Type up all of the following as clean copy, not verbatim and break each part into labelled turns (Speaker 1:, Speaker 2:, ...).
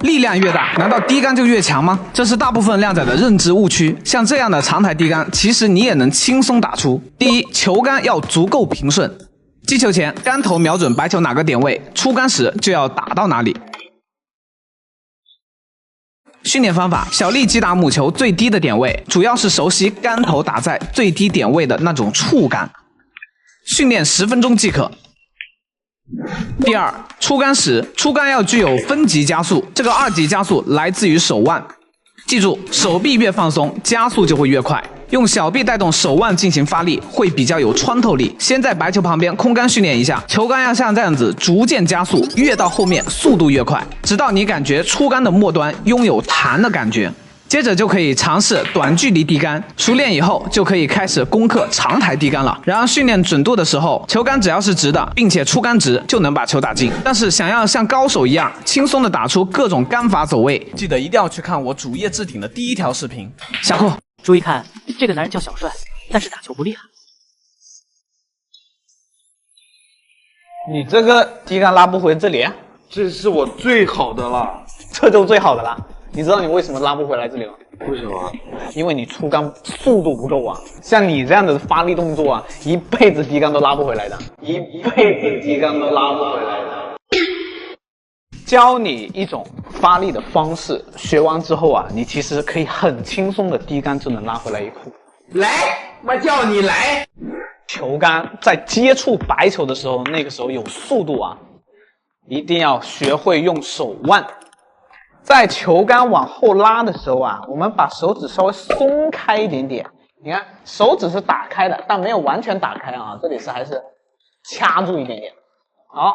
Speaker 1: 力量越大，难道低杆就越强吗？这是大部分靓仔的认知误区。像这样的长台低杆，其实你也能轻松打出。第一，球杆要足够平顺，击球前杆头瞄准白球哪个点位，出杆时就要打到哪里。训练方法：小力击打母球最低的点位，主要是熟悉杆头打在最低点位的那种触感。训练10分钟即可。第二，出杆时，出杆要具有分级加速，这个2级加速来自于手腕。记住，手臂越放松，加速就会越快。用小臂带动手腕进行发力，会比较有穿透力。先在白球旁边空杆训练一下，球杆要像这样子逐渐加速，越到后面速度越快，直到你感觉出杆的末端拥有弹的感觉。接着就可以尝试短距离低杆，熟练以后就可以开始攻克长台低杆了。然而训练准度的时候，球杆只要是直的，并且出杆直，就能把球打进。但是想要像高手一样轻松的打出各种杆法走位，记得一定要去看我主页置顶的第1条视频。下课。
Speaker 2: 注意看，这个男人叫小帅，但是打球不厉害。
Speaker 3: 你这个低杆拉不回这里，
Speaker 4: 这是我最好的了。
Speaker 3: 这就最好的了。你知道你为什么拉不回来这里吗？
Speaker 4: 为什么？
Speaker 3: 因为你出杆速度不够啊！像你这样的发力动作啊，一辈子低杆都拉不回来的，一辈子低杆都拉不回来的。教你一种发力的方式，学完之后啊，你其实可以很轻松的低杆就能拉回来一库。
Speaker 4: 来，我叫你来。
Speaker 3: 球杆在接触白球的时候，那个时候有速度啊，一定要学会用手腕。在球杆往后拉的时候啊，我们把手指稍微松开一点点。你看，手指是打开的，但没有完全打开啊，这里是还是掐住一点点。好，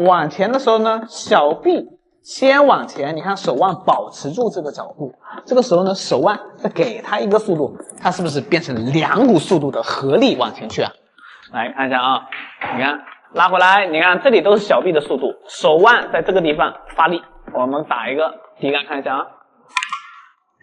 Speaker 3: 往前的时候呢，小臂先往前，你看手腕保持住这个角度，这个时候呢，手腕再给它一个速度，它是不是变成2股速度的合力往前去啊？来看一下啊，你看拉回来，你看这里都是小臂的速度，手腕在这个地方发力，我们打一个低杆看一下啊，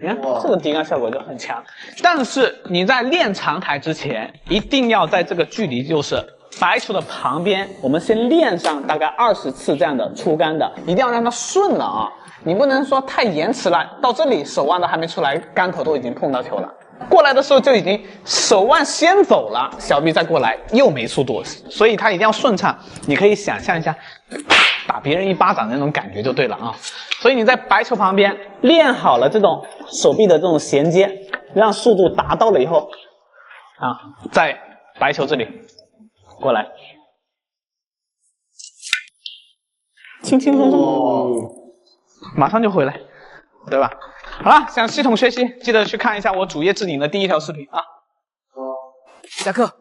Speaker 3: 你看这个低杆效果就很强。但是你在练长台之前，一定要在这个距离就是白球的旁边，我们先练上大概20次这样的出杆的，一定要让它顺了啊！你不能说太延迟了，到这里手腕都还没出来，杆口都已经碰到球了。过来的时候就已经手腕先走了，小臂再过来又没速度，所以它一定要顺畅。你可以想象一下打别人一巴掌的那种感觉就对了啊。所以你在白球旁边练好了这种手臂的这种衔接，让速度达到了以后啊，在白球这里过来，轻轻松松，马上就回来，对吧？好了，想系统学习，记得去看一下我主页置顶的第1条视频啊。
Speaker 1: 下课。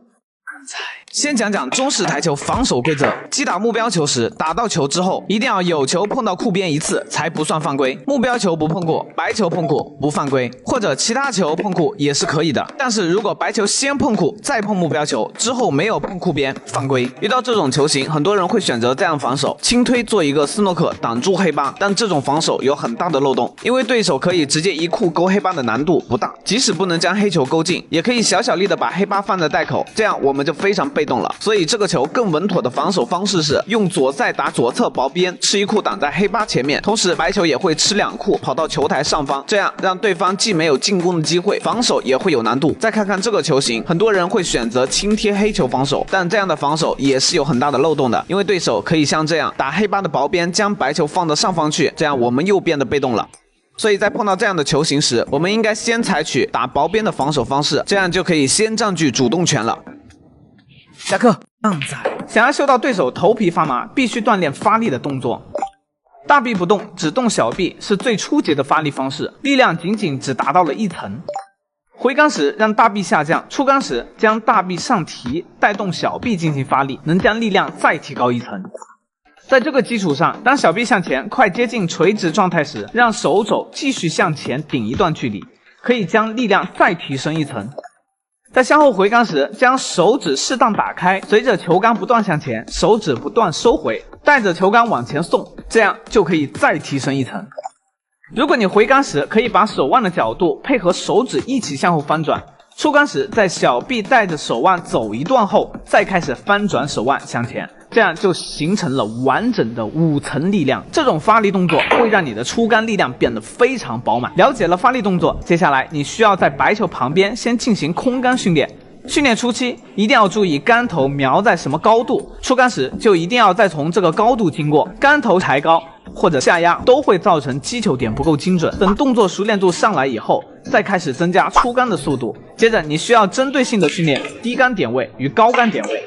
Speaker 1: 先讲讲中式台球防守规则。击打目标球时，打到球之后，一定要有球碰到库边1次才不算犯规。目标球不碰过，白球碰过不犯规，或者其他球碰库也是可以的。但是如果白球先碰库，再碰目标球，之后没有碰库边，犯规。遇到这种球型，很多人会选择这样防守：轻推做一个斯诺克挡住黑八。但这种防守有很大的漏洞，因为对手可以直接一库勾黑八的难度不大，即使不能将黑球勾进，也可以小小力的把黑八放在袋口，这样我们就非常被动了。所以这个球更稳妥的防守方式是用左塞打左侧薄边，吃1库挡在黑八前面，同时白球也会吃2库跑到球台上方，这样让对方既没有进攻的机会，防守也会有难度。再看看这个球型，很多人会选择轻贴黑球防守，但这样的防守也是有很大的漏洞的，因为对手可以像这样打黑八的薄边，将白球放到上方去，这样我们又变得被动了。所以在碰到这样的球型时，我们应该先采取打薄边的防守方式，这样就可以先占据主动权了。下课。想要秀到对手头皮发麻，必须锻炼发力的动作。大臂不动，只动小臂是最初级的发力方式，力量仅仅只达到了1层。回杆时让大臂下降，出杆时将大臂上提，带动小臂进行发力，能将力量再提高1层。在这个基础上，当小臂向前快接近垂直状态时，让手肘继续向前顶一段距离，可以将力量再提升1层。在向后回杆时，将手指适当打开，随着球杆不断向前，手指不断收回，带着球杆往前送，这样就可以再提升1层。如果你回杆时，可以把手腕的角度配合手指一起向后翻转，出杆时在小臂带着手腕走一段后，再开始翻转手腕向前，这样就形成了完整的5层力量。这种发力动作会让你的出杆力量变得非常饱满。了解了发力动作，接下来你需要在白球旁边先进行空杆训练。训练初期一定要注意杆头瞄在什么高度，出杆时就一定要再从这个高度经过，杆头抬高或者下压都会造成击球点不够精准。等动作熟练度上来以后，再开始增加出杆的速度。接着你需要针对性的训练低杆点位与高杆点位。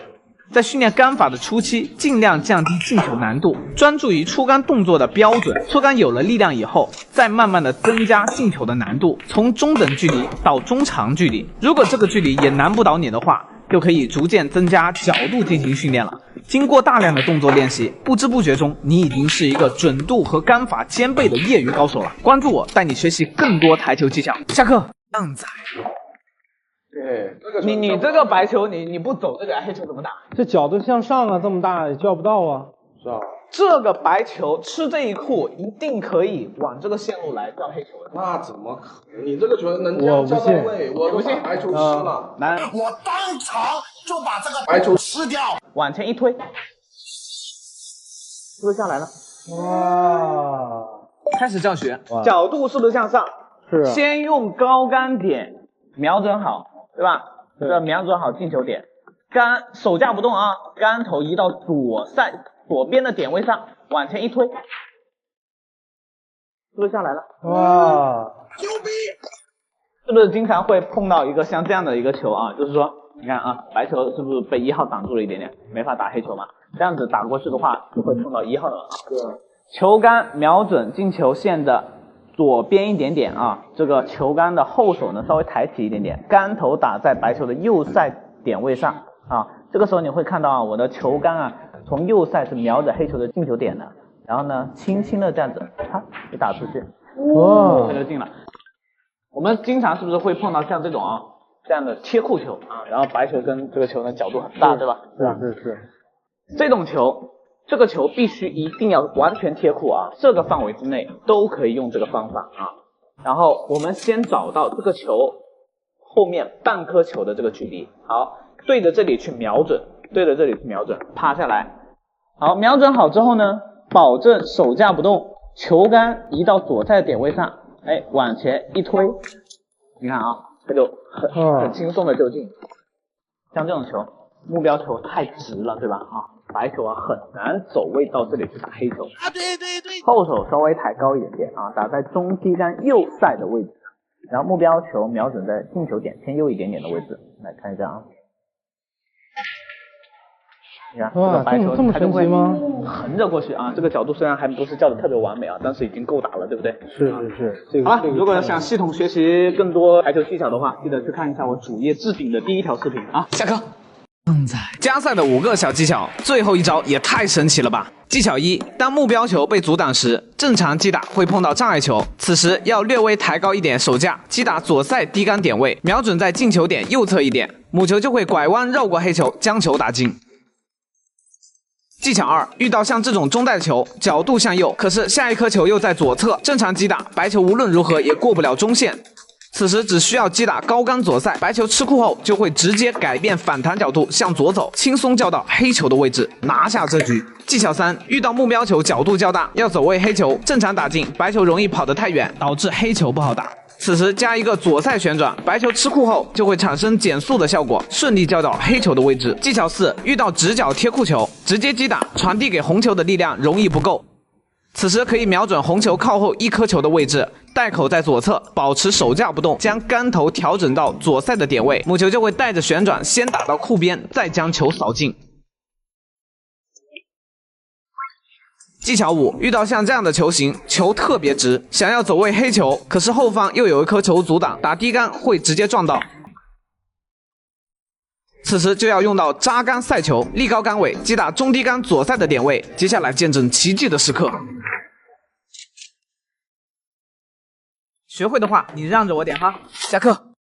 Speaker 1: 在训练杆法的初期，尽量降低进球难度，专注于出杆动作的标准。出杆有了力量以后，再慢慢的增加进球的难度，从中等距离到中长距离。如果这个距离也难不倒你的话，就可以逐渐增加角度进行训练了。经过大量的动作练习，不知不觉中，你已经是一个准度和杆法兼备的业余高手了。关注我，带你学习更多台球技巧。下课。靓仔。
Speaker 4: 对，
Speaker 3: 你这个白球，你不走这个黑球怎么打？
Speaker 5: 这角度向上啊，这么大也叫不到啊。
Speaker 4: 是啊，
Speaker 3: 这个白球吃这一库，一定可以往这个线路来撞黑球的。
Speaker 4: 那怎么可能？你这个球能这样叫到位，我都把白球吃了。
Speaker 3: 来，
Speaker 6: 我当场就把这个
Speaker 4: 白球
Speaker 6: 吃掉。
Speaker 3: 往前一推，是不是下来了？
Speaker 5: 哇，
Speaker 1: 开始教学。
Speaker 3: 角度是不是向上？
Speaker 5: 是。
Speaker 3: 先用高杆点瞄准好，对吧？
Speaker 5: 对。
Speaker 3: 这瞄准好进球点，手架不动啊，杆头移到左边的点位上，往前一推，是不是下来了？
Speaker 5: 哇，
Speaker 6: 牛逼！
Speaker 3: 是不是经常会碰到一个像这样的一个球啊？就是说，你看啊，白球是不是被1号挡住了一点点，没法打黑球嘛？这样子打过去的话，就会碰到1号的了。对。球杆瞄准进球线的左边一点点啊，这个球杆的后手呢稍微抬起一点点，杆头打在白球的右塞点位上啊。这个时候你会看到啊，我的球杆啊从右塞是瞄着黑球的进球点的，然后呢轻轻的这样子，啪就打出去，
Speaker 5: 哇，
Speaker 3: 这就进了。我们经常是不是会碰到像这种啊这样的贴库球啊，然后白球跟这个球的角度很大，对吧？
Speaker 5: 是。
Speaker 3: 这种球。这个球必须一定要完全贴库啊，这个范围之内都可以用这个方法啊。然后我们先找到这个球后面半颗球的这个距离，好，对着这里去瞄准，趴下来。好，瞄准好之后呢，保证手架不动，球杆移到左塞点位上，哎，往前一推，你看啊，这就很轻松的就进。像这种球，目标球太直了，对吧？啊。白球啊很难走位到这里去打黑球
Speaker 6: 啊，对，
Speaker 3: 后手稍微抬高一点点啊，打在中低杆右塞的位置，然后目标球瞄准在进球点偏右一点点的位置，来看一下啊。你看这个白球它就会横着过去啊，这个角度虽然还不是叫的特别完美啊，但是已经够打了，对不对？
Speaker 5: 是。
Speaker 3: 好了，如果想系统学习更多台球技巧的话，记得去看一下我主页置顶的第1条视频啊。
Speaker 1: 下课。加赛的5个小技巧，最后一招也太神奇了吧！技巧1：当目标球被阻挡时，正常击打会碰到障碍球，此时要略微抬高一点手架，击打左塞低杆点位，瞄准在进球点右侧一点，母球就会拐弯绕过黑球，将球打进。技巧2：遇到像这种中带球，角度向右，可是下一颗球又在左侧，正常击打，白球无论如何也过不了中线。此时只需要击打高杆左塞，白球吃库后就会直接改变反弹角度向左走，轻松叫到黑球的位置，拿下这局。技巧3：遇到目标球角度较大，要走位黑球，正常打进，白球容易跑得太远，导致黑球不好打。此时加一个左塞旋转，白球吃库后就会产生减速的效果，顺利叫到黑球的位置。技巧4：遇到直角贴库球，直接击打，传递给红球的力量容易不够。此时可以瞄准红球靠后1颗球的位置，带口在左侧，保持手架不动，将杆头调整到左塞的点位，母球就会带着旋转先打到库边，再将球扫进。技巧5：遇到像这样的球型，球特别直，想要走位黑球，可是后方又有一颗球阻挡，打低杆会直接撞到。此时就要用到扎杆塞球，立高杆尾，击打中低杆左塞的点位。接下来见证奇迹的时刻。学会的话，你让着我点哈。下课。